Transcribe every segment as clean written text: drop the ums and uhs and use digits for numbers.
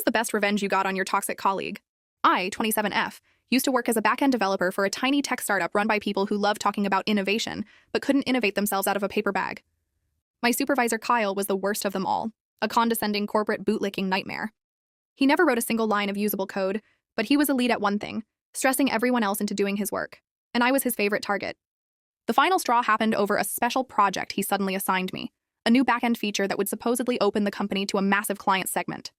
was the best revenge you got on your toxic colleague? I, 27F, used to work as a back-end developer for a tiny tech startup run by people who love talking about innovation, but couldn't innovate themselves out of a paper bag. My supervisor Kyle was the worst of them all, a condescending corporate bootlicking nightmare. He never wrote a single line of usable code, but he was elite at one thing, stressing everyone else into doing his work, and I was his favorite target. The final straw happened over a special project he suddenly assigned me, a new back-end feature that would supposedly open the company to a massive client segment.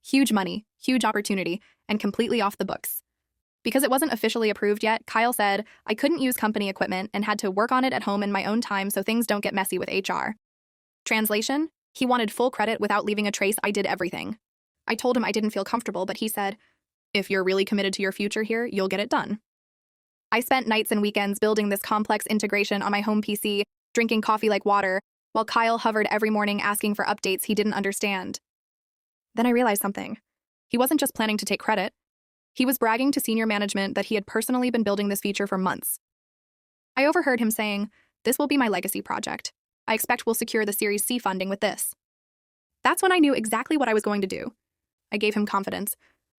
Huge money, huge opportunity, and completely off the books. Because it wasn't officially approved yet, Kyle said I couldn't use company equipment and had to work on it at home in my own time so things don't get messy with HR. Translation? He wanted full credit without leaving a trace. I did everything. I told him I didn't feel comfortable, but he said, if you're really committed to your future here, you'll get it done. I spent nights and weekends building this complex integration on my home PC, drinking coffee like water, while Kyle hovered every morning asking for updates he didn't understand. Then I realized something. He wasn't just planning to take credit. He was bragging to senior management that he had personally been building this feature for months. I overheard him saying, "This will be my legacy project. I expect we'll secure the Series C funding with this." That's when I knew exactly what I was going to do. I gave him confidence.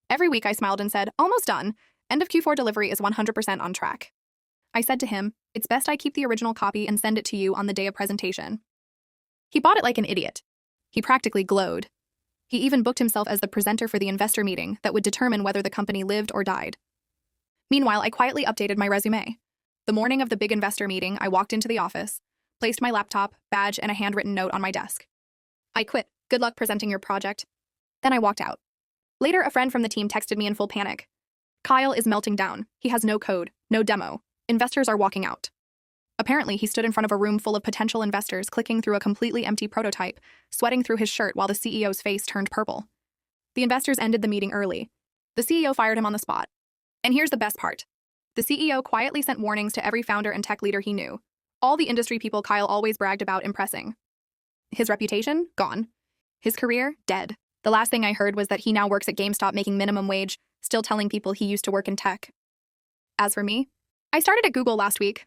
Every week I smiled and said, "Almost done. End of Q4 delivery is 100% on track." I said to him, "It's best I keep the original copy and send it to you on the day of presentation." He bought it like an idiot. He practically glowed. He even booked himself as the presenter for the investor meeting that would determine whether the company lived or died. Meanwhile, I quietly updated my resume. The morning of the big investor meeting, I walked into the office, placed my laptop, badge, and a handwritten note on my desk. "I quit. Good luck presenting your project." Then I walked out. Later, a friend from the team texted me in full panic. "Kyle is melting down. He has no code, no demo. Investors are walking out." Apparently, he stood in front of a room full of potential investors clicking through a completely empty prototype, sweating through his shirt while the CEO's face turned purple. The investors ended the meeting early. The CEO fired him on the spot. And here's the best part. The CEO quietly sent warnings to every founder and tech leader he knew. All the industry people Kyle always bragged about impressing. His reputation? Gone. His career? Dead. The last thing I heard was that he now works at GameStop making minimum wage, still telling people he used to work in tech. As for me, I started at Google last week,